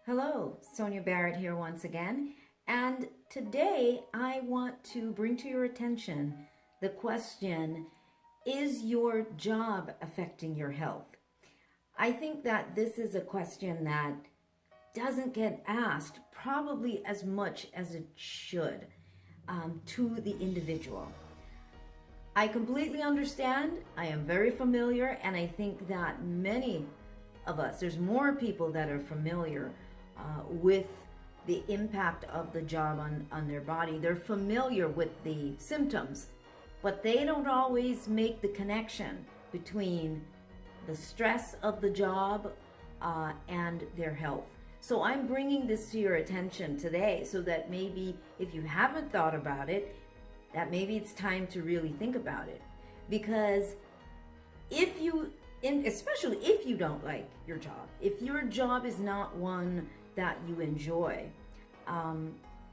Hello, Sonia Barrett here once again, and today I want to bring to your attention the question, is your job affecting your health? I think that this is a question that doesn't get asked probably as much as it should to the individual. I completely understand, I am very familiar, and I think that many of us, there's more people that are familiar with the impact of the job on their body. They're familiar with the symptoms, but they don't always make the connection between the stress of the job and their health. So I'm bringing this to your attention today so that maybe if you haven't thought about it, that maybe it's time to really think about it. Because especially if you don't like your job, if your job is not one that you enjoy,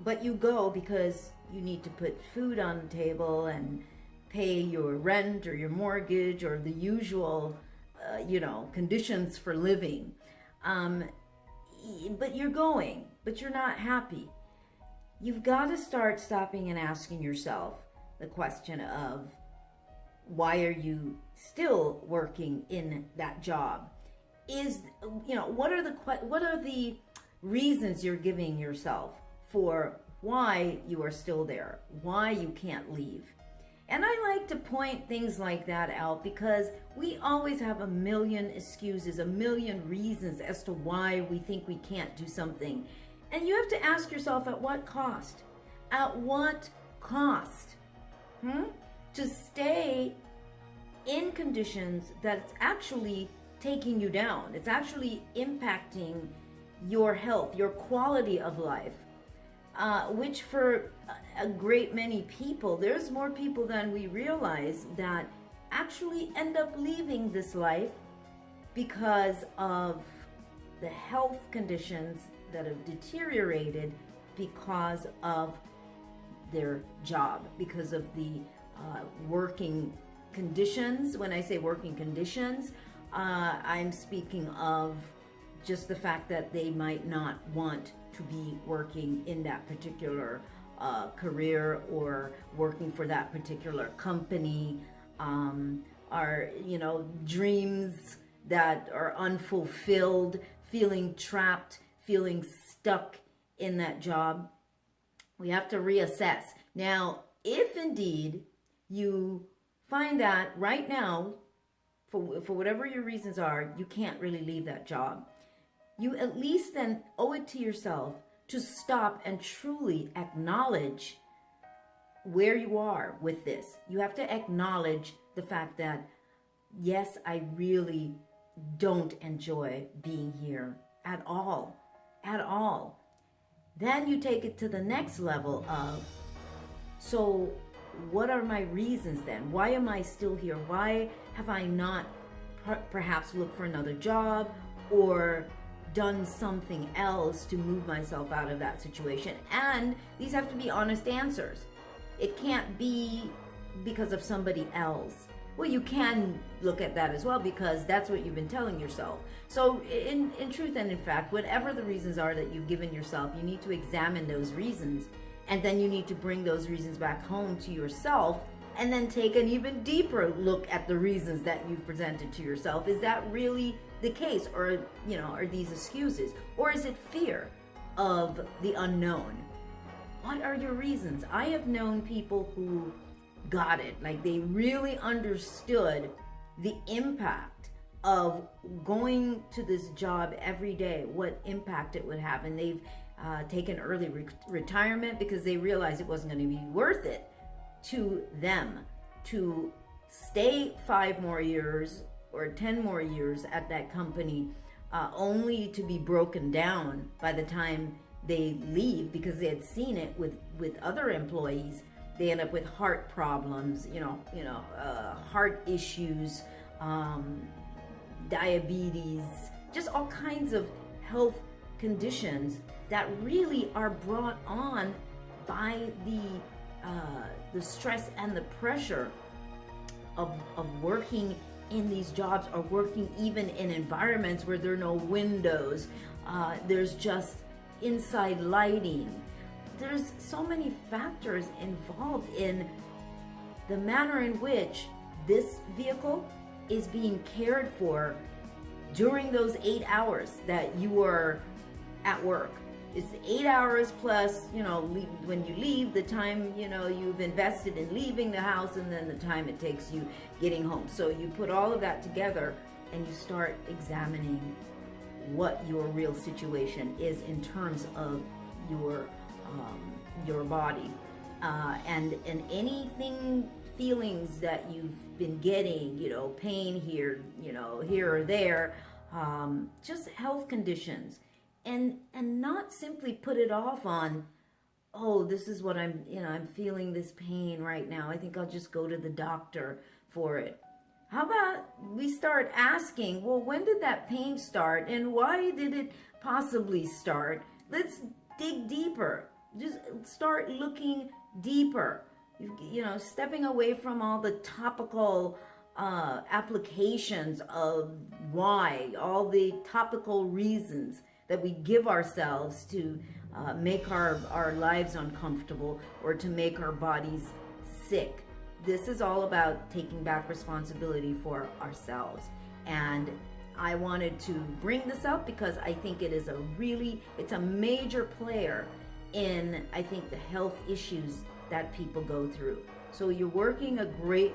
but you go because you need to put food on the table and pay your rent or your mortgage or the usual, conditions for living, but you're going, but you're not happy. You've got to start stopping and asking yourself the question of, why are you still working in that job? What are the reasons you're giving yourself for why you are still there, why you can't leave? And I like to point things like that out because we always have a million excuses, a million reasons as to why we think we can't do something. And you have to ask yourself, at what cost? At what cost? To stay in conditions that's actually taking you down. It's actually impacting your health, your quality of life, which for a great many people, there's more people than we realize that actually end up leaving this life because of the health conditions that have deteriorated because of their job, because of the working conditions. When I say working conditions, I'm speaking of just the fact that they might not want to be working in that particular career or working for that particular company, are dreams that are unfulfilled, feeling trapped, feeling stuck in that job. We have to reassess. Now, if indeed you find that right now, for whatever your reasons are, you can't really leave that job, you at least then owe it to yourself to stop and truly acknowledge where you are with this. You have to acknowledge the fact that, yes, I really don't enjoy being here at all. Then you take it to the next level of, so what are my reasons then? Why am I still here? Why have I not perhaps looked for another job or done something else to move myself out of that situation? And these have to be honest answers. It can't be because of somebody else. Well, you can look at that as well, because that's what you've been telling yourself. So in truth and in fact, whatever the reasons are that you've given yourself, you need to examine those reasons, and then you need to bring those reasons back home to yourself, and then take an even deeper look at the reasons that you've presented to yourself. Is that really the case? Or, are these excuses? Or is it fear of the unknown? What are your reasons? I have known people who got it. Like, they really understood the impact of going to this job every day, what impact it would have. And they've taken early retirement because they realized it wasn't going to be worth it to them to stay 5 more years or 10 more years at that company, only to be broken down by the time they leave, because they had seen it with other employees. They end up with heart problems, heart issues, diabetes, just all kinds of health conditions that really are brought on by the stress and the pressure of working in these jobs are working even in environments where there are no windows. There's just inside lighting. There's so many factors involved in the manner in which this vehicle is being cared for during those 8 hours that you are at work. It's 8 hours plus, when you leave, the time, you've invested in leaving the house, and then the time it takes you getting home. So you put all of that together and you start examining what your real situation is in terms of your body. And anything, feelings that you've been getting, pain here, here or there, just health conditions. And not simply put it off on, oh, this is what I'm feeling this pain right now. I think I'll just go to the doctor for it. How about we start asking, well, when did that pain start and why did it possibly start? Let's dig deeper. Just start looking deeper. Stepping away from all the topical applications of why, all the topical reasons that we give ourselves to make our lives uncomfortable or to make our bodies sick. This is all about taking back responsibility for ourselves. And I wanted to bring this up because I think it is it's a major player in, I think, the health issues that people go through. So you're working a great,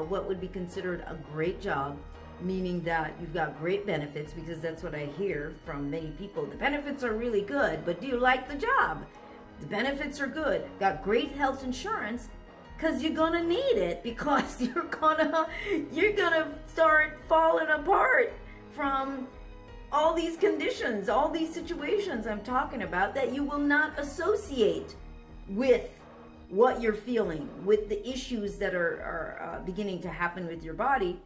what would be considered a great job, meaning that you've got great benefits, because that's what I hear from many people. The benefits are really good, but do you like the job? The benefits are good. Got great health insurance, because you're gonna need it, because you're gonna start falling apart from all these conditions, all these situations I'm talking about that you will not associate with what you're feeling, with the issues that are beginning to happen with your body.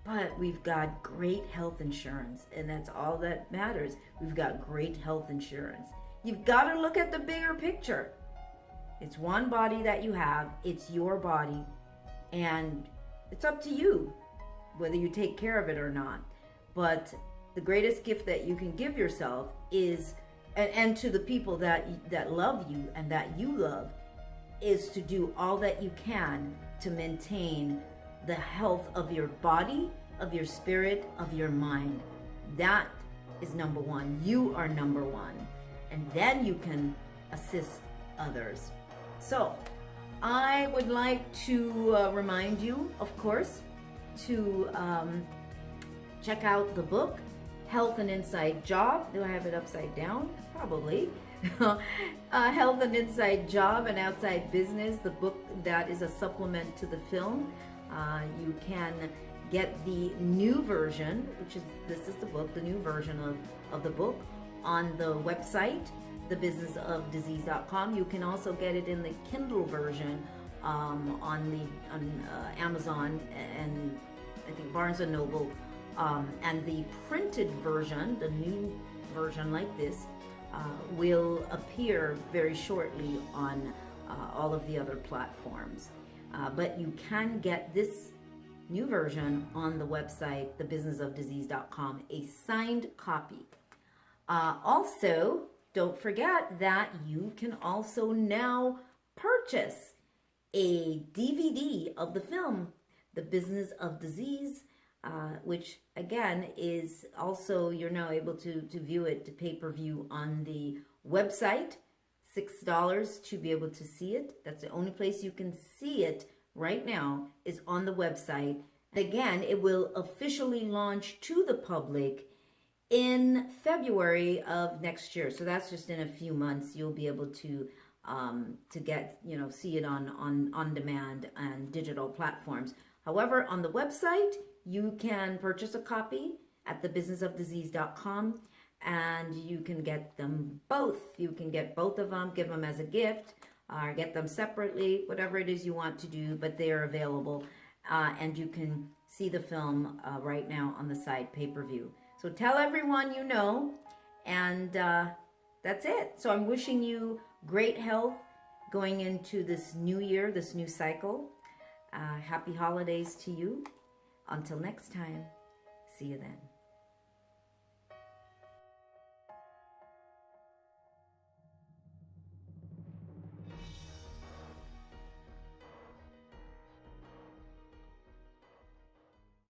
But we've got great health insurance, and that's all that matters. We've got great health insurance. You've got to look at the bigger picture. It's one body that you have. It's your body, and it's up to you whether you take care of it or not. But the greatest gift that you can give yourself is, and to the people that love you and that you love, is to do all that you can to maintain the health of your body, of your spirit, of your mind. That is number one. You are number one. And then you can assist others. So I would like to remind you, of course, to check out the book, Health and Inside Job. Do I have it upside down? Probably. Health and Inside Job and Outside Business, the book that is a supplement to the film. You can get the new version, this is the book, the new version of the book on the website, thebusinessofdisease.com. You can also get it in the Kindle version on Amazon and I think Barnes & Noble. And the printed version, the new version like this, will appear very shortly on all of the other platforms. But you can get this new version on the website, thebusinessofdisease.com, a signed copy. Also, don't forget that you can also now purchase a DVD of the film, The Business of Disease, which again is also, you're now able to view it to pay-per-view on the website. $6 to be able to see it. That's the only place you can see it right now, is on the website. Again, it will officially launch to the public in February of next year. So that's just in a few months. You'll be able to get, see it on demand and digital platforms. However, on the website, you can purchase a copy at thebusinessofdisease.com, and you can get them both. You can get both of them, give them as a gift, or get them separately, whatever it is you want to do, but they are available. And you can see the film right now on the site, pay-per-view. So tell everyone you know, and that's it. So I'm wishing you great health going into this new year, this new cycle. Happy holidays to you. Until next time, see you then.